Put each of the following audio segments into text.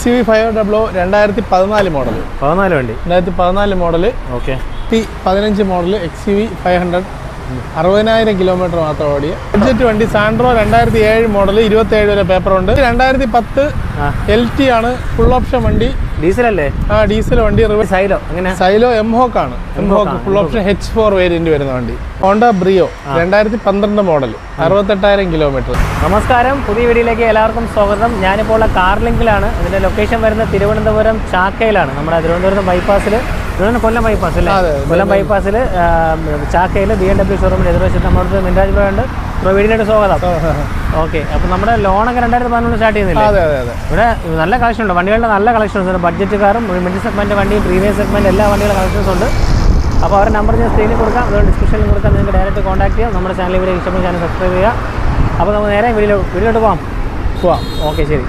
XUV 500 2014 model. 14 വണ്ടി. 2014 model. Okay. 15 model XUV 500 60,000 kilometre മാത്രം ഓടിയ ബഡ്ജറ്റ് വണ്ടി. സാൻഡ്രോ 2007 മോഡൽ, 27 വരെ പേപ്പർ ഉണ്ട്. 2010 LT ആണ്, ഫുൾ ഓപ്ഷൻ വണ്ടി. ഡീസൽ അല്ലേ? ഡീസൽ വണ്ടി. സൈലോ അങ്ങനെ? സൈലോ എംഹോക്ക് ആണ്. MHawk full option H4 variant വരുന്ന വണ്ടി. Honda Brio 2012 model, 68,000 kilometre. നമസ്കാരം, പുതിയ വീഡിയോയിലേക്ക് എല്ലാവർക്കും സ്വാഗതം. ഞാനിപ്പോൾ ഉള്ള കാർ ലിങ്കിലാണ്. ഇതിന്റെ ലൊക്കേഷൻ വരുന്നത് തിരുവനന്തപുരം ചാക്കയിലാണ്. നമ്മുടെ തിരുവനന്തപുരം ബൈപ്പാസിൽ, കൊല്ലം ബൈപ്പാസ് അല്ലേ? കൊല്ലം ബൈപ്പാസിൽ ചാക്കയിൽ BMW ഷോറൂമിൽ എതിർവശത്ത് നമ്മുടെ മിൻരാജ് ബ്രോ ഉണ്ട്. വീഡിയോയിലേക്ക് സ്വാഗതം. ഓക്കെ, അപ്പോൾ നമ്മുടെ ലോണൊക്കെ 2014 സ്റ്റാർട്ട് ചെയ്യുന്നില്ല? ഇവിടെ നല്ല കളക്ഷൻ ഉണ്ട്, വണ്ടികളുടെ നല്ല കളക്ഷൻസ് ഉണ്ട്. ബഡ്ജറ്റ് കാറും മിഡിൽ സെഗ്മെന്റ് വണ്ടിയും പ്രീമിയം സെഗ്മെന്റ് എല്ലാ വണ്ടികളുടെ കളക്ഷൻസ് ഉണ്ട്. അപ്പോൾ അവരുടെ നമ്പർ ഞാൻ സ്ക്രീനിൽ കൊടുക്കാം, അതുകൊണ്ട് ഡിസ്ക്രിപ്ഷനിൽ കൊടുക്കാം. നിങ്ങൾക്ക് ഡയറക്റ്റ് കോൺടാക്ട് ചെയ്യാം. നമ്മുടെ ചാനൽ വീഡിയോ ഇഷ്ടപ്പെട്ട ചാനൽ സബ്സ്ക്രൈബ് ചെയ്യുക. അപ്പോൾ നമുക്ക് നേരെ വീഡിയോയിലോട്ട് പോകാം. ഓക്കെ, ശരി.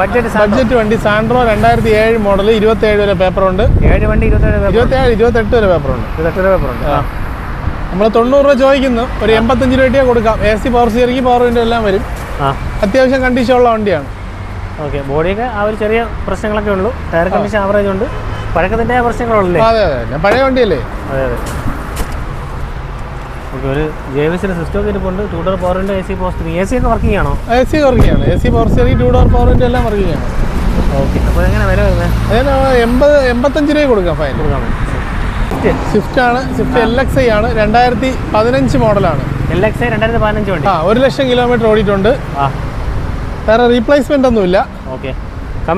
ബഡ്ജറ്റ് വണ്ടി സാൻഡ്രോ 2007 മോഡൽ, 27 വരെ പേപ്പർ ഉണ്ട്. 7 വണ്ടി 28 വരെ പേപ്പർ ഉണ്ട്. 28 വരെ പേപ്പർ ഉണ്ട്. നമ്മൾ 90 രൂപ ചോദിക്കുന്നു, ഒരു 85 രൂപയ്ക്ക് കൊടുക്കാം. AC power steering, power window എല്ലാം വരും. അത്യാവശ്യം കണ്ടീഷൻ ഉള്ള വണ്ടിയാണ്. ഓക്കെ, ബോഡിയൊക്കെ ആ ഒരു ചെറിയ പ്രശ്നങ്ങളൊക്കെ ഉള്ളൂ. ടയർ കണ്ടീഷൻ ആവറേജ് ഉണ്ട്. പഴക്കത്തിൻ്റെ പ്രശ്നങ്ങളുള്ളൂ. അതെ, പഴയ വണ്ടിയല്ലേ? അതെ. ഓക്കെ, ഒരു JVSയുടെ സിസ്റ്റം ഒക്കെ ഇരിപ്പുണ്ട്. 2 door power window, AC power steering. AC ഒക്കെ വർക്കിംഗ് ആണോ? AC വർക്കിംഗ് ആണ്. AC power steering, 2 door power window എല്ലാം വർക്കിംഗ് ആണ്. ഓക്കെ, അപ്പോൾ എങ്ങനെ വില വരുന്നത്? അതിന് 85 രൂപ കൊടുക്കാം. ഫൈൻ കൊടുക്കാം. സ്വിഫ്റ്റ് ആണ്. സ്വിഫ്റ്റ് LXI ആണ്, 2015 മോഡലാണ്. LXI 2015 വണ്ടി. 1 ലക്ഷം കിലോമീറ്റർ ഓടിയിട്ടുണ്ട്. വേറെ റീപ്ലേസ്മെന്റ് ഒന്നുമില്ല. Okay,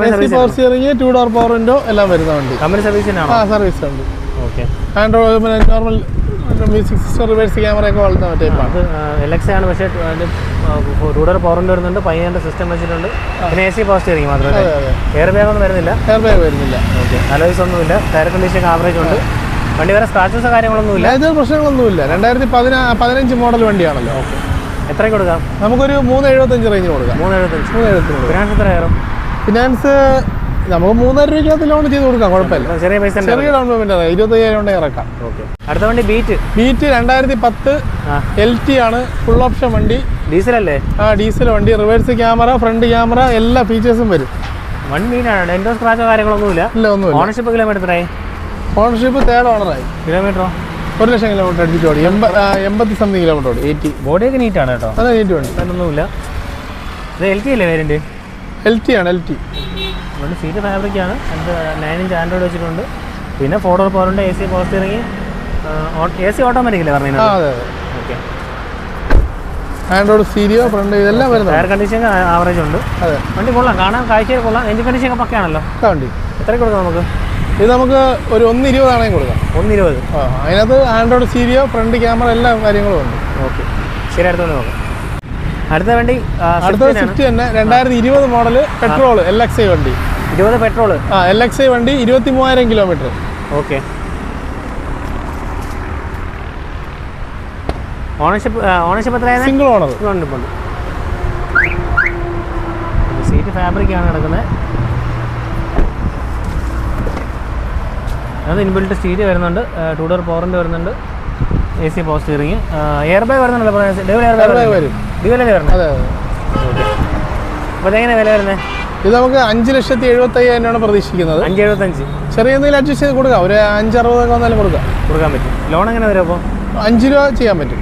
AC power steering, 2 door power window എല്ലാം വരുന്ന വണ്ടി. കമ്പനി സർവീസിനാണോ? സർവീസ് ഉണ്ട്. Okay. Android normal music system, reverse camera ഒക്കെ വളർത്തുന്ന ടൈപ്പാണ്. LXI ആണ്, പക്ഷേ 2 ഡോർ പവർ വിൻഡോ വരുന്നുണ്ട്, 500 സിസ്റ്റം വെച്ചിട്ടുണ്ട്. പിന്നെ AC പവർ സ്റ്റിയറിംഗ് മാത്രമേ. എയർ ബാഗ് ഒന്നും വരുന്നില്ല. ഓക്കെ, അലോയ്സ് ഒന്നുമില്ല. ടയർ കണ്ടീഷൻ ആവറേജ് ഉണ്ട്. വണ്ടി വേറെ സ്ക്രാച്ചസ് കാര്യങ്ങളൊന്നുമില്ല. ഇതിൽ പ്രശ്നങ്ങളൊന്നുമില്ല. 2015 മോഡൽ വണ്ടിയാണല്ലോ. ഓക്കെ, എത്രയ്ക്ക് കൊടുക്കാം? നമുക്കൊരു 375 റേഞ്ച് കൊടുക്കാം. 375. ഫിനാൻസ് എത്ര കയറും? ഫിനാൻസ് നമുക്ക് 3,500 രൂപയ്ക്കകത്ത് ലോൺ ചെയ്ത് കൊടുക്കാം, കുഴപ്പമില്ല. ചെറിയ പൈസ, ചെറിയ ഡൗൺ പേയ്മെന്റ് 25,000 ഉണ്ടെങ്കിൽ ഇറക്കാം. ഓക്കെ. അടുത്ത വണ്ടി ബീറ്റ് 2010 LT ആണ്, ഫുൾ ഓപ്ഷൻ വണ്ടി. ഡീസൽ അല്ലേ? ഡീസൽ വണ്ടി. റിവേഴ്സ് ക്യാമറ, ഫ്രണ്ട് ക്യാമറ, എല്ലാ ഫീച്ചേഴ്സും വരും. വൺ മീനാണ്. ഡെന്റോ സ്ക്രാച്ചോ കാര്യങ്ങളൊന്നുമില്ല. ഒന്നുമില്ല. ഓണർഷിപ്പ് കിലോമീറ്റർ എത്രയായി? Ownership 3rd ഓണറായി. കിലോമീറ്ററോ? 1 ലക്ഷം കിലോമീറ്റർ അടിച്ചിട്ട് ഓടി. 80 സംതിങ് കിലോമീറ്റർ ഓടി. 80. ബോഡിയൊക്കെ നീറ്റാണ് കേട്ടോ. അതെ, നീറ്റ് വണ്ടി. അതിനൊന്നുമില്ല. ഇത് LT അല്ലേ വേരിയന്റ്? LT ആണ്. LT അതുകൊണ്ട് സീറ്റ് ഫാബ്രിക് ആണ്. 9 ഇഞ്ച് ആൻഡ്രോയിഡ് വെച്ചിട്ടുണ്ട്. പിന്നെ 4 ഡോർ പവർ ഉണ്ട്, AC power steering, AC automatic അല്ലേ പറഞ്ഞത്? അതെ. ഓക്കെ. ആൻഡ്രോയിഡ് സ്റ്റീരിയോ, ഫ്രണ്ട് ഇതെല്ലാം വരുന്നത്. ടയർ കണ്ടീഷൻ ആവറേജ് ഉണ്ട്. അതെ, വണ്ടി കൊള്ളാം, കാണാൻ കാഴ്ചയിൽ കൊള്ളാം. എഞ്ചിൻ കണ്ടീഷൻ ഒക്കെ പക്കയാണല്ലോ. വണ്ടി എത്രയ്ക്ക് കൊടുക്കാം നമുക്ക്? ഇത് നമുക്ക് ഒരു 120 ആണെങ്കിൽ കൊടുക്കാം. 120. അതിനകത്ത് ആൻഡ്രോയിഡ് സ്റ്റീരിയോ, ഫ്രണ്ട് ക്യാമറ, എല്ലാ കാര്യങ്ങളും ഉണ്ട്. ഓക്കെ, ശരി. അടുത്തോണ്ട് നോക്കാം. അടുത്ത വണ്ടി സ്വിഫ്റ്റ് തന്നെ, 2020 മോഡൽ, പെട്രോൾ LXI വണ്ടി. 20 പെട്രോൾ. LXI വണ്ടി, 23,000 കിലോമീറ്റർ. ഓക്കെ. ഓണർഷിപ്പ് എത്രയാണ്? Single owner. സീറ്റ് ഫാബ്രിക് ആണ് കിടക്കുന്നത്. അത് ഇൻബിൽറ്റ് സ്റ്റീരിയോ വരുന്നുണ്ട്, 2 ഡോർ പവറിൻ്റെ വരുന്നുണ്ട്, AC power steering, air bag വരുന്നുണ്ടല്ലോ. ഡ്യുവൽ എയർ ബാഗ് വരും. ഡ്യുവലല്ലേ വരുന്നത്? അതെ. ഓക്കെ. അപ്പോൾ അതെങ്ങനെ വില വരുന്നത്? ഇത് നമുക്ക് 5,75,000 പ്രതീക്ഷിക്കുന്നത്. 5,75. ചെറിയ എന്തെങ്കിലും അഡ്ജസ്റ്റ് ചെയ്ത് കൊടുക്കാം. ഒരു 5,60 ഒക്കെ വന്നാലും കൊടുക്കാൻ പറ്റും. ലോൺ എങ്ങനെ വരും? അപ്പോൾ 5 രൂപ ചെയ്യാൻ പറ്റും.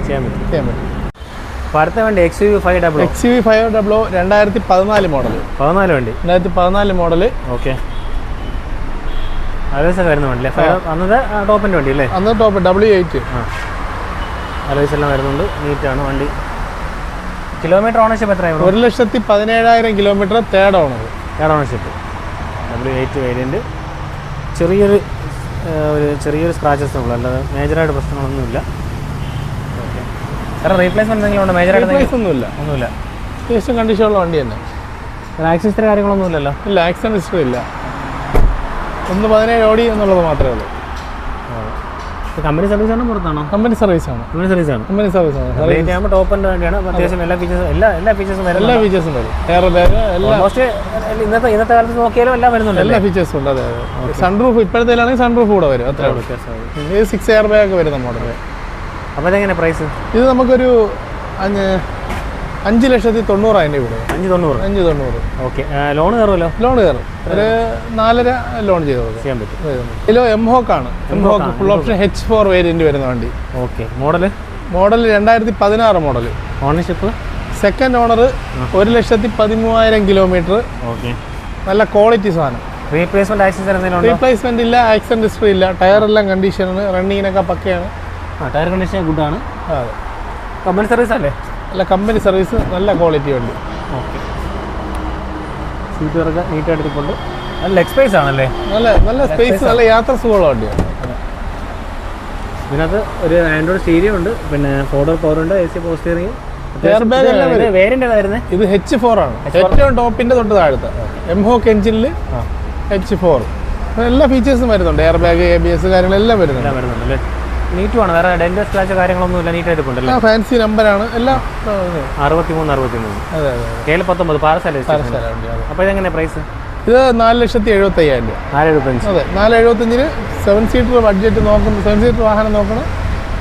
അപ്പോൾ അടുത്ത വണ്ടി XUV 500. XUV 500 2014 model. 14 വണ്ടി. 2014 മോഡൽ. ഓക്കെ. അലോയ്സൊക്കെ വരുന്ന വണ്ടി അല്ലേ? അന്നത്തെ ടോപ്പിൻ്റെ വണ്ടി അല്ലേ? അന്ന് ടോപ്പ് W8. അലോയ്സ് എല്ലാം വരുന്നുണ്ട്. നീറ്റാണ് വണ്ടി. കിലോമീറ്റർ ഓണർഷിപ്പ് എത്രയാണ്? 1,17,000 kilometre. 3rd owner. Ownership. W8 variant. ചെറിയൊരു സ്ക്രാച്ചസ് ഉള്ളൂ, അല്ലാതെ മേജറായിട്ട് പ്രശ്നങ്ങളൊന്നുമില്ല. ഓക്കെ. വേറെ റീപ്ലേസ്മെൻറ്റ് എന്തെങ്കിലും ഉണ്ടോ? മേജറായിട്ട് ഒന്നുമില്ല. അത്യാവശ്യം കണ്ടീഷനുള്ള വണ്ടി തന്നെ. ആക്സിഡൻറ്റ് കാര്യങ്ങളൊന്നും ഇല്ലല്ലോ? ഇല്ല, ആക്സിഡൻറ്റ് ഹിസ്റ്ററി ഇല്ല. 1,17 ഓടി എന്നുള്ളത് മാത്രമേ ഉള്ളൂ. കമ്പനി സർവീസ് ആണോ പുറത്താണോ? കമ്പനി സർവീസ് ആണ്. ടോപ്പ് വണ്ടിയാണ്. അത്യാവശ്യം എല്ലാ ഫീച്ചേഴ്സും വരും. എയർ ബാഗ് ഇന്നത്തെ കാലത്ത് നോക്കിയാലും എല്ലാം വരുന്നുണ്ട്. എല്ലാ ഫീച്ചേഴ്സും ഉണ്ട്. അതെ. സൺറൂഫ് ഇപ്പോഴത്തേലാണെങ്കിൽ സൺറൂഫ് കൂടെ വരും. അത്ര 6 എയർ ബാഗ് ഒക്കെ വരുന്ന മോഡൽ. അപ്പോൾ ഇതെങ്ങനെ പ്രൈസ്? ഇത് നമുക്കൊരു 5,90,000 രൂപ. 5,90. 5,90. ഓക്കെ. ലോൺ കയറുമല്ലോ? ലോൺ കയറും. ഒരു 4.5 ലോൺ ചെയ്ത് കൊടുക്കും. ചെയ്യാൻ പറ്റും. ഇതിലോ എംഹോക്ക് ആണ്. MHawk full option H4 variant വരുന്ന വണ്ടി. Okay. Model 2016 model. Ownership second owner, 1,13,000 kilometre. Okay. നല്ല ക്വാളിറ്റി സാധനം. റീപ്ലേസ്മെന്റ് ആക്സിഡന്റ് എന്തെങ്കിലും ഉണ്ടോ? റീപ്ലേസ്മെന്റ് ഇല്ല, ആക്സിഡന്റ് ഹിസ്റ്ററി ഇല്ല, ടയർ എല്ലാം കണ്ടീഷനാണ്, റണ്ണിങ്ങിനൊക്കെ പക്കയാണ്. Tyre condition ഗുഡാണ്. അതെ. കമ്പനി സർവീസ് അല്ലേ? അല്ല, കമ്പനി സർവീസ്, നല്ല ക്വാളിറ്റി വണ്ടി. ഓക്കെ. സീറ്റൊക്കെ നീറ്റായിട്ട് ഇരിപ്പുണ്ട്. നല്ല ലെഗ് സ്പേസ് ആണല്ലേ? നല്ല സ്പേസ്, നല്ല യാത്ര സുഖമുള്ള വണ്ടിയാണ്. ഇതിനകത്ത് ഒരു ആൻഡ്രോയിഡ് സ്റ്റീരിയോ ഉണ്ട്, പിന്നെ 4 പവർ ഉണ്ട്, AC പവർ സ്റ്റിയറിംഗ്. വേരിയന്റ് ഇത് H4 ആണ്. ഏറ്റവും ടോപ്പിന്റെ തൊട്ട് താഴത്തെ എംഹോക്ക് എഞ്ചിനിൽ H4 എല്ലാ ഫീച്ചേഴ്സും വരുന്നുണ്ട്. എയർ ബാഗ്, ABS കാര്യങ്ങളെല്ലാം വരുന്നുണ്ട്. നീറ്റുമാണ്, വേറെ ഡെന്റ് സ്ക്രാച്ച് കാര്യങ്ങളൊന്നും ഇല്ല, നീറ്റായിട്ട് ഉണ്ടല്ലോ. ഫാൻസി നമ്പറാണ് എല്ലാം. 63. അതെ. KL19 പാരസൈൽ. അപ്പോൾ ഇതെങ്ങനെ പ്രൈസ്? ഇത് 4,75,000 രൂപ. 4,75. അതെ, 4,75-ന് 7 സീറ്റർ ബഡ്ജറ്റ് നോക്കുന്ന, 7 സീറ്റർ വാഹനം നോക്കണം,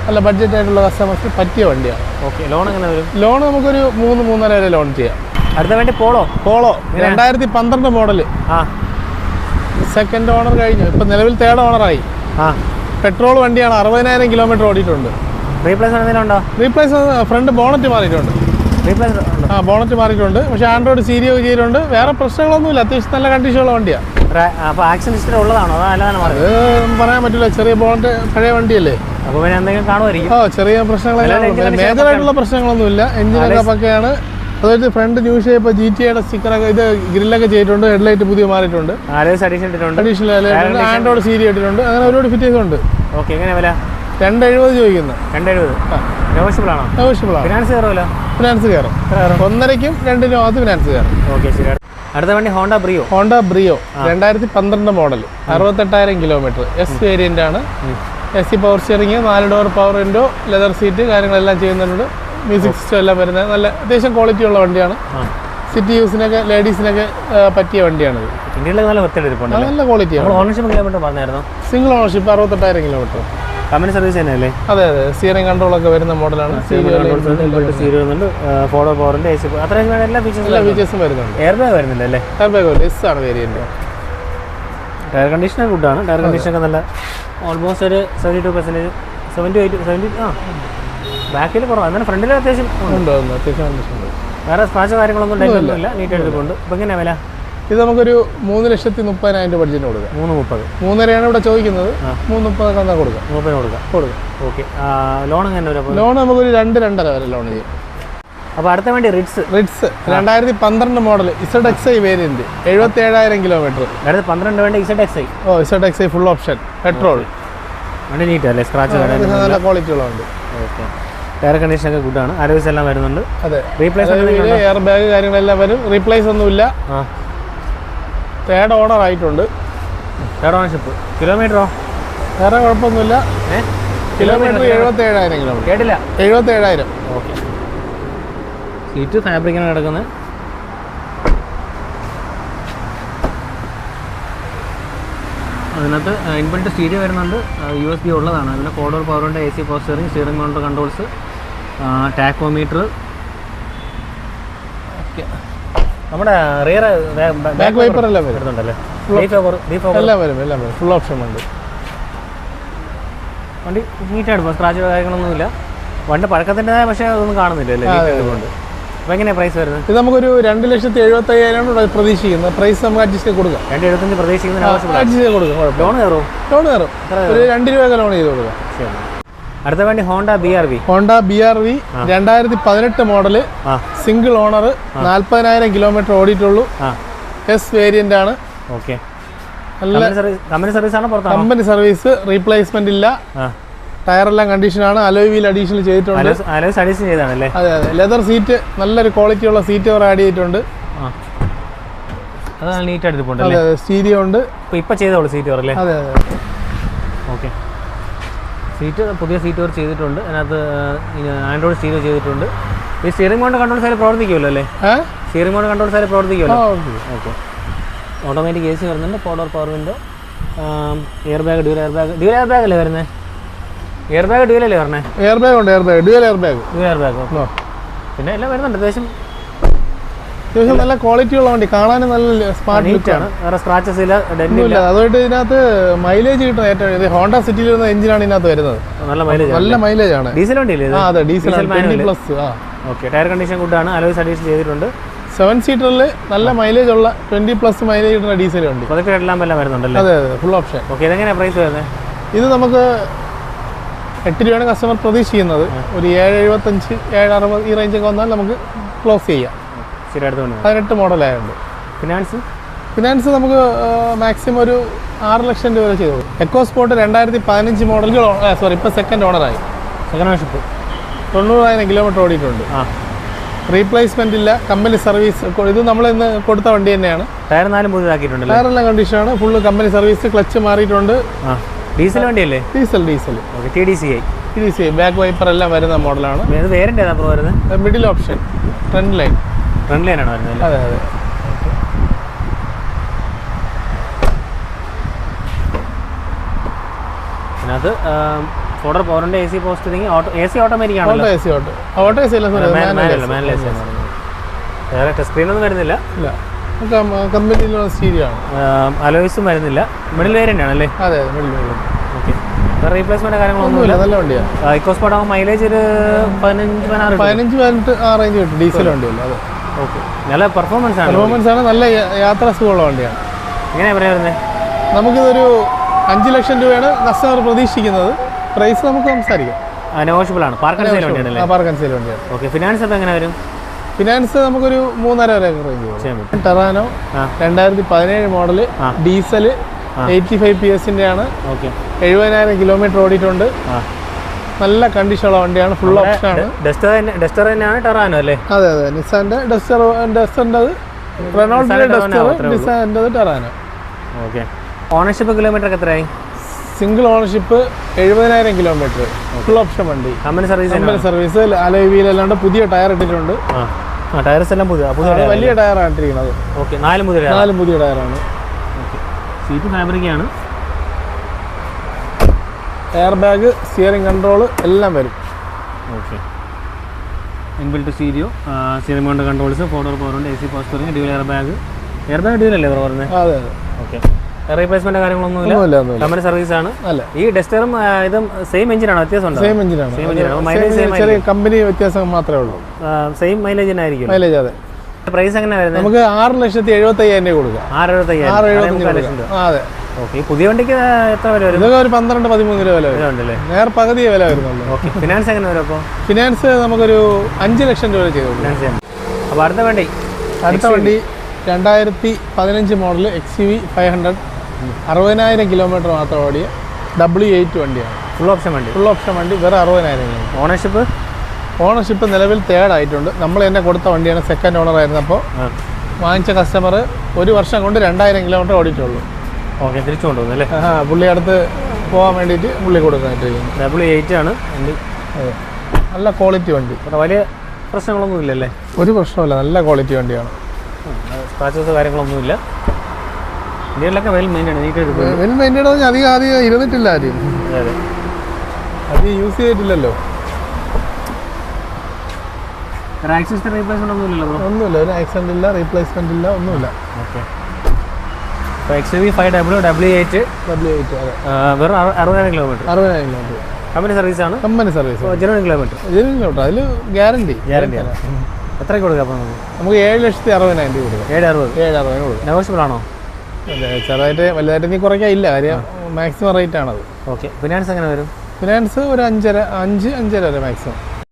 നല്ല ബഡ്ജറ്റ് ആയിട്ടുള്ള കസ്റ്റമേഴ്സിന് പറ്റിയ വണ്ടിയാണ്. ഓക്കെ. ലോൺ എങ്ങനെ വരും? ലോൺ നമുക്കൊരു 3-3.5 വരെ ലോൺ ചെയ്യാം. അടുത്ത വേണ്ടി പോളോ 2012 മോഡൽ. സെക്കൻഡ് ഓണർ കഴിഞ്ഞു, ഇപ്പം നിലവിൽ 3rd ഓണറായി. പെട്രോൾ വണ്ടിയാണ്, 60,000 കിലോമീറ്റർ ഓടിയിട്ടുണ്ട്. റീപ്ലേസ്മെന്റ് എന്തെങ്കിലും ഉണ്ടോ? റീപ്ലേസ് ഫ്രണ്ട് ബോണറ്റ് മാറിയിട്ടുണ്ട്. ബോണറ്റ് മാറിയിട്ടുണ്ട്, പക്ഷേ ആൻഡ്രോയിഡ് സ്റ്റീരിയോ ചെയ്തിട്ടുണ്ട്. വേറെ പ്രശ്നങ്ങളൊന്നുമില്ല, അത്യാവശ്യം നല്ല കണ്ടീഷനുള്ള വണ്ടിയാണ്. അപ്പോൾ ആക്സിഡന്റ് ഹിസ്റ്ററി ഉള്ളതാണോ? അത് പറയാൻ പറ്റില്ല, ചെറിയ ബോണറ്റ്, പഴയ വണ്ടിയല്ലേ. അപ്പോൾ പിന്നെ എന്തെങ്കിലും കാണുമായിരിക്കും. ചെറിയ പ്രശ്നങ്ങളെല്ലാം, മേജറായിട്ടുള്ള പ്രശ്നങ്ങളൊന്നുമില്ല. എഞ്ചിനൊക്കെ പക്കയാണ്. അതായത് ഫ്രണ്ട് ന്യൂ ഷേപ്പ്, GTAയുടെ സ്റ്റിക്കറൊക്കെ, ഇത് ഗ്രില്ലൊക്കെ ചെയ്തിട്ടുണ്ട്. ഹെഡ്ലൈറ്റ് പുതിയ മാറിയിട്ടുണ്ട്. അഡീഷണൽ ആൻഡ്രോയിഡ് സ്റ്റീരിയോ ഇട്ടിട്ടുണ്ട്. അങ്ങനെ ഒരുപാട് ഫീച്ചേഴ്സ് ഉണ്ട്. ഓക്കെ. എങ്ങനെ വില? 270 ചോദിക്കുന്നത്. 270 നെഗോഷ്യബിൾ ആണോ? നെഗോഷ്യബിൾ ആണ്. ഫിനാൻസ് കയറുമല്ലോ? ഫിനാൻസ് കയറും. 1.5-നും 2-നും അകത്ത് ഫിനാൻസ് കയറും. ഓക്കെ, ശരി. അടുത്ത വണ്ടി Honda Brio. 2012 model, 68,000 kilometre. S variant ആണ്. AC power steering, 4 door power window, leather seat കാര്യങ്ങളെല്ലാം ചെയ്യുന്നുണ്ട്. മ്യൂസിക് സിസ്റ്റം എല്ലാം വരുന്നത് നല്ല അത്യാവശ്യം ക്വാളിറ്റി ഉള്ള വണ്ടിയാണ്. സിറ്റി യൂസിനൊക്കെ, ലേഡീസിനൊക്കെ പറ്റിയ വണ്ടിയാണിത്. ഇന്ത്യയിലൊക്കെ നല്ല വൃത്തിയെടുപ്പുണ്ട്, നല്ല ക്വാളിറ്റിയാണ്. ഓണർഷിപ്പ് കിലോമീറ്റർ പറഞ്ഞായിരുന്നു. Single ownership, 68,000 kilometre. Company service തന്നെയല്ലേ? അതെ. സ്റ്റിയറിംഗ് കൺട്രോൾ ഒക്കെ വരുന്ന മോഡലാണ്. 4 പവറിന്റെ AC, അത്രയും എല്ലാ ഫീച്ചേഴ്സും വരുന്നുണ്ട്. എയർ ബാഗ് വരുന്നില്ല അല്ലേ? എയർ ബാഗ് S ആണ് വേരിയന്റ്. ടയർ കണ്ടീഷൻ ഗുഡാണ്. ടയർ കണ്ടീഷൻ ഒക്കെ നല്ല, ഓൾമോസ്റ്റ് ഒരു 72%, 70 ബാക്കിൽ കുറവാണ്, എന്നാലും ഫ്രണ്ടിൽ അത്യാവശ്യം ഉണ്ട്. അത്യാവശ്യം വേറെ സ്ക്രാച്ചോ കാര്യങ്ങളൊന്നും ഉണ്ടായിട്ടൊന്നുമില്ല, നീറ്റായിട്ട് കൊണ്ട്. ഇപ്പം എങ്ങനെയാണ് വില? ഇത് നമുക്കൊരു 3,30,000 ബഡ്ജറ്റ് കൊടുക്കാം. 3.30. 3.5 ഇവിടെ ചോദിക്കുന്നത്. 3.30 എന്നാൽ കൊടുക്കാം. 3.30 കൊടുക്കാം. ഓക്കെ. ലോൺ എങ്ങനെ വരും? ലോൺ നമുക്കൊരു 2-2.5 വരെ ലോൺ ചെയ്യും. അപ്പോൾ അടുത്ത വേണ്ടി Ritz 2012 model, ZXi variant, 77,000 kilometre. 2012 വേണ്ടി ZXi. ZXi full option petrol വണ്ടി. നീറ്റ് അല്ലേ? സ്ക്രാച്ച് നല്ല ക്വാളിറ്റി ഉള്ള വണ്ടി. ഓക്കെ. ടയർ കണ്ടീഷൻ ഒക്കെ ഗുഡാണ്. അലോയ്സ് എല്ലാം വരുന്നുണ്ട്. അതെ. റീപ്ലേസ്മെന്റ്, എയർ ബാഗ് കാര്യങ്ങളെല്ലാം വരും. റീപ്ലേസ് ഒന്നുമില്ല. 3rd ഓണർ ആയിട്ടുണ്ട്. 3rd ownership. കിലോമീറ്ററോ? വേറെ കുഴപ്പമൊന്നുമില്ല. Kilometre 77,000 kilometre. കേട്ടില്ല? 77,000. ഓക്കെ. സീറ്റ് ഫാബ്രിക്കാണ് കിടക്കുന്നത്. അതിനകത്ത് ഇൻബിൽറ്റ് സ്റ്റീരിയോ വരുന്നുണ്ട്, USB ഉള്ളതാണ്. അതിന് 4 ഡോർ പവർ ഉണ്ട്, AC power steering, steering mounted controls, tachometer. നമ്മുടെ റിയർ ബാക്ക് വൈപ്പർ എല്ലാം വരുന്നുണ്ടല്ലേ? എല്ലാം വരും. ഫുൾ ഓപ്ഷൻ ഉണ്ട്. വണ്ടി നീറ്റായിട്ട്, സ്ക്രാച്ച് കാര്യങ്ങളൊന്നുമില്ല. വണ്ടി പഴക്കത്തിൻ്റെതായ, പക്ഷേ അതൊന്നും കാണുന്നില്ല അല്ലേ? അപ്പോൾ എങ്ങനെയാണ് പ്രൈസ് വരുന്നത്? ഇത് നമുക്കൊരു 2,75,000 പ്രതീക്ഷിക്കുന്നത്. പ്രൈസ് നമുക്ക് അഡ്ജസ്റ്റ് ചെയ്ത് കൊടുക്കാം. 2,75 പ്രതീക്ഷിക്കുന്നതിന് അഡ്ജസ്റ്റ് ചെയ്ത് കൊടുക്കാം. ലോൺ കയറും. ഒരു 2 രൂപ ലോൺ ചെയ്ത് കൊടുക്കാം. അടുത്ത വണ്ടി Honda BRV. 2018 model, single owner, 40,000 kilometre ഓടിയിട്ടുള്ളൂ. S വേരിയന്റ് ആണ്. ഓക്കെ. കമ്പനി സർവീസ് ആണ്? കമ്പനി സർവീസ്, റീപ്ലേസ്മെന്റ് ഇല്ല. ടയറെല്ലാം കണ്ടീഷനാണ്. അലോയ് വീൽ അഡീഷണൽ ചെയ്തിട്ടുണ്ട്. അതെ. ലെതർ സീറ്റ്, നല്ലൊരു ക്വാളിറ്റി ഉള്ള സീറ്റ് അവർ ആഡ് ചെയ്തിട്ടുണ്ട്. അതാണ് നീറ്റായിട്ട്. അതെ. സ്റ്റീരിയോ ഉണ്ട്. ഇപ്പം ചെയ്തോളൂ സീറ്റ് അല്ലേ? അതെ. ഓക്കെ. സീറ്റ് പുതിയ സീറ്റ് അവർ ചെയ്തിട്ടുണ്ട്. അതിനകത്ത് ആൻഡ്രോയിഡ് സ്റ്റീരിയോ ചെയ്തിട്ടുണ്ട്. ഈ സ്റ്റിയറിംഗ് മൗണ്ട് കൺട്രോൾസ് അതിൽ പ്രവർത്തിക്കുമല്ലോ അല്ലേ? സ്റ്റിയറിംഗ് മൗണ്ട് കൺട്രോൾസ് അതിൽ പ്രവർത്തിക്കുമല്ലോ? ഓക്കെ. ഓട്ടോമാറ്റിക് AC വരുന്നുണ്ട്, 4 door power window, air bag, dual air bag അല്ലേ വരുന്നത്? എയർ ബാഗ് ഡ്യൂൽ അല്ലേ പറഞ്ഞത്? എയർ ബാഗ് ഉണ്ട്. Dual air bag. പിന്നെ എല്ലാം വരുന്നുണ്ട് അത്യാവശ്യം നല്ല ക്വാളിറ്റി ഉള്ള വണ്ടി, കാണാനും നല്ല സ്മാർട്ട് നീറ്റാണ്, വേറെ സ്ക്രാച്ചസ് ഇല്ല, ഡെന്റ് ഇല്ല. അതുകൊണ്ട് ഇതിനകത്ത് മൈലേജ് കിട്ടുന്ന ഏറ്റവും ഹോണ്ട സിറ്റിയിൽ വരുന്ന എഞ്ചിനാണ് ഇതിനകത്ത് വരുന്നത്. നല്ല മൈലേജ് ആണ്. ഡീസൽ വണ്ടിയല്ലേ? അതെ, diesel plus. Okay, tyre condition ഗുഡാണ്, അലോയ്സ് അഡീഷൻ ചെയ്തിട്ടുണ്ട്. 7 സീറ്ററിൽ നല്ല മൈലേജ് ഉള്ള 20+ മൈലേജ് കിട്ടുന്ന ഡീസൽ വണ്ടി. അതൊക്കെ എല്ലാം വരുന്നുണ്ടല്ലോ. അതെ അതെ, ഫുൾ ഓപ്ഷൻ. ഓക്കെ, ഇതെങ്ങനെയാണ് പ്രൈസ് വരുന്നത്? ഇത് നമുക്ക് 8 രൂപയാണ് കസ്റ്റമർ പ്രതീക്ഷിക്കുന്നത്. ഒരു 7.75 7.60 ഈ റേഞ്ചൊക്കെ വന്നാൽ നമുക്ക് ക്ലോസ് ചെയ്യാം. ശരി, അടുത്ത 18 മോഡലായതുകൊണ്ട്. ഫിനാൻസ് നമുക്ക് മാക്സിമം ഒരു 6 ലക്ഷം രൂപ വരെ ചെയ്തു. എക്കോ സ്പോർട്ട് 2015 മോഡൽ, സോറി ഇപ്പോൾ സെക്കൻഡ് ഓണറായി. സെക്കൻഡ് ഓണർഷിപ്പ് 90,000 കിലോമീറ്റർ ഓടിയിട്ടുണ്ട്. റീപ്ലേസ്മെന്റ് ഇല്ല, കമ്പനി സർവീസ്. ഇത് നമ്മൾ ഇന്ന് കൊടുത്ത വണ്ടി തന്നെയാണ്. ടയർ 4 പുതിയതാക്കിയിട്ടുണ്ട്. ടയറെല്ലാം കണ്ടീഷനാണ്, ഫുള്ള് കമ്പനി സർവീസ്. ക്ലച്ച് മാറിയിട്ടുണ്ട്. ഡീസൽ വണ്ടിയല്ലേ? ഡീസൽ. TDCI ബാക്ക് വൈപ്പർ എല്ലാം വരുന്ന മോഡലാണ്. വേരിയന്റ് ഏതാ വരുന്നത്? മിഡിൽ ഓപ്ഷൻ, ഫ്രണ്ട് ലൈനാണ് വരുന്നത്. അതെ അതെ. അതിനകത്ത് ഫോർഡർ പവറിന്റെ AC പോസ്റ്റ്, AC ഓട്ടോമാറ്റിക് ആണല്ലോ. ഓട്ടോ AC അല്ല, വേറെ ടച്ച് സ്ക്രീനൊന്നും വരുന്നില്ല. കമ്പനിയിലുള്ള സ്റ്റീരിയോ ആണ്. അലോയ്സും വരുന്നില്ല. മിഡിൽ വേരിയന്റ് ആണല്ലേ? അതെ, മിഡിൽ വേരിയന്റ്. ഓക്കെ, റീപ്ലേസ്മെന്റ് കാര്യങ്ങളൊന്നുമില്ല. നല്ല വണ്ടിയാണ്. ഇക്കോസ്പോർട്ട് ആകുമ്പോൾ മൈലേജ് ഒരു 15 ആ റേഞ്ച് കിട്ടും. ഡീസൽ വണ്ടിയല്ല. അതെ. ഓക്കെ, നല്ല പെർഫോമൻസ് ആണ്. നല്ല യാത്രാ സുഖമുള്ള വണ്ടിയാണ്. എങ്ങനെയാ പറയുന്നത്? നമുക്കിതൊരു 5 ലക്ഷം രൂപയാണ് കസ്റ്റമർ പ്രതീക്ഷിക്കുന്നത്. പ്രൈസ് നമുക്ക് സംസാരിക്കാം. നെഗോഷ്യബിൾ ആണ്. പാർക്ക് ആൻഡ് സെയിൽ വണ്ടിയാണ്. ഓക്കെ, ഫിനാൻസ് അപ്പോൾ എങ്ങനെ വരും? ഫിനാൻസ് നമുക്കൊരു 3.5 വരെ റേഞ്ച് വരും. ടെറാനോ 2017 മോഡല്, ഡീസൽ, 85 PS-ന്റെ ആണ്. 70,000 കിലോമീറ്റർ ഓടിയിട്ടുണ്ട്. നല്ല കണ്ടീഷനുള്ള വണ്ടിയാണ്, ഫുൾ ഓപ്ഷൻ ആണ്. ഡസ്റ്റർ തന്നെയാണ് ടെറാനോ അല്ലേ? അതെ അതെ, നിസാന്റെ ഡസ്റ്ററിൻ്റെ, റെനോൾഡിന്റെ ഡസ്റ്റർ, നിസാന്റെ ടെറാനോ. ഓക്കെ, ഓണർഷിപ്പ് കിലോമീറ്റർ എത്രയായി? Single ownership 70,000 kilometre, full option വണ്ടി. കമ്പനി സർവീസ്, അലോയ് വീൽ അല്ലാണ്ട് പുതിയ ടയർ ഇട്ടിട്ടുണ്ട്. ടയർസ് എല്ലാം വലിയ ടയറാണ് ഇട്ടിരിക്കുന്നത്. ഓക്കെ, 4 പുതിയ ടയറാണ്. സീറ്റ് ഫാബ്രിക്കാണ്. എയർ ബാഗ്, സ്റ്റിയറിംഗ് കൺട്രോൾ എല്ലാം വരും. Okay, inbuilt steering mount controls, ഫോർഡർ പവറുണ്ട്, AC power steering, dual air bag dual അല്ലേ പറഞ്ഞത്? അതെ അതെ. ഓക്കെ, റീപ്ലേസ്മെന്റ് കാര്യങ്ങളൊന്നുമില്ല. കമ്പനി സർവീസ് ആണ്. ഈ ഡസ്റ്ററും ഇതും സെയിം എഞ്ചിനാണോ? വ്യത്യാസമുണ്ടോ? സെയിം എഞ്ചിനാണ്. ചെറിയ കമ്പനി വ്യത്യാസം മാത്രമേ ഉള്ളൂ. സെയിം മൈലേജ് തന്നെ ആയിരിക്കും. മൈലേജ് അതെ. പ്രൈസ് എങ്ങനെ വരുന്നത്? നമുക്ക് 6,75,000 രൂപ കൊടുക്കാം. 6,75,000. അതെ. ഓക്കെ, പുതിയ വണ്ടിക്ക് എത്ര വില വരും? ഇതൊക്കെ ഒരു 12-13 രൂപ വില വരും. നേർ പകുതി വില വരുന്നുള്ളൂ. ഓക്കെ, ഫിനാൻസ് എങ്ങനെ വരും? അപ്പോൾ ഫിനാൻസ് നമുക്കൊരു 5 ലക്ഷം രൂപ ചെയ്തു. അപ്പോൾ അടുത്ത വണ്ടി 2015 മോഡൽ XUV 500, 60,000 കിലോമീറ്റർ മാത്രം ഓടിയ W8 വണ്ടിയാണ്. ഫുൾ ഓപ്ഷൻ വണ്ടി, വേറെ 60,000 കിലോമീറ്റർ. ഓണർഷിപ്പ് നിലവിൽ 3rd ആയിട്ടുണ്ട്. നമ്മൾ തന്നെ കൊടുത്ത വണ്ടിയാണ്, സെക്കൻഡ് ഓണർ ആയിരുന്നപ്പോൾ. വാങ്ങിച്ച കസ്റ്റമർ 1 വർഷം കൊണ്ട് 2,000 കിലോമീറ്റർ ഓടിയിട്ടുള്ളൂ. ഓക്കെ, തിരിച്ചു കൊണ്ടുപോകുന്നു അല്ലേ? പുള്ളി അടുത്ത് പോകാൻ വേണ്ടിയിട്ട് പുള്ളി കൊടുക്കാനായിട്ടിരിക്കുന്നു. W8 ആണ് വണ്ടി. അതെ, നല്ല ക്വാളിറ്റി വണ്ടി. വലിയ പ്രശ്നങ്ങളൊന്നും ഇല്ലല്ലേ? ഒരു പ്രശ്നമില്ല, നല്ല ക്വാളിറ്റി വണ്ടിയാണ്. സ്ക്രാച്ചസ് കാര്യങ്ങളൊന്നുമില്ല. ഇന്ത്യയിലൊക്കെ വെൽ മെയിൻറ്റൈൻഡ് അധികം ഇരുന്നിട്ടില്ല. അത് യൂസ് ചെയ്തിട്ടില്ലല്ലോ. ഒന്നുമില്ല, ഒരു ആക്സിഡന്റ് ഇല്ല, റീപ്ലേസ്മെന്റ് ഇല്ല, ഒന്നുമില്ല. ഓക്കെ, XUV 5W W8 വെറും 60,000 കിലോമീറ്റർ. കമ്പനി സർവീസ് ആണ്. Genuine kilometre. അതിൽ ഗ്യാരണ്ടി. എത്രയ്ക്ക് കൊടുക്കാം? അപ്പോൾ നമുക്ക് 7,60,000 രൂപ കൊടുക്കാം. 7,60,000 കൊടുക്കും. നെഗോഷ്യബിൾ ആണോ? ചെറുതായിട്ട് വലുതായിട്ട് നീ കുറയ്ക്കാൻ ഇല്ല, കാര്യം മാക്സിമം റേറ്റ് ആണത്. ഓക്കെ, ഫിനാൻസ് എങ്ങനെ വരും? ഫിനാൻസ് ഒരു 5.5 വരെ മാക്സിമം.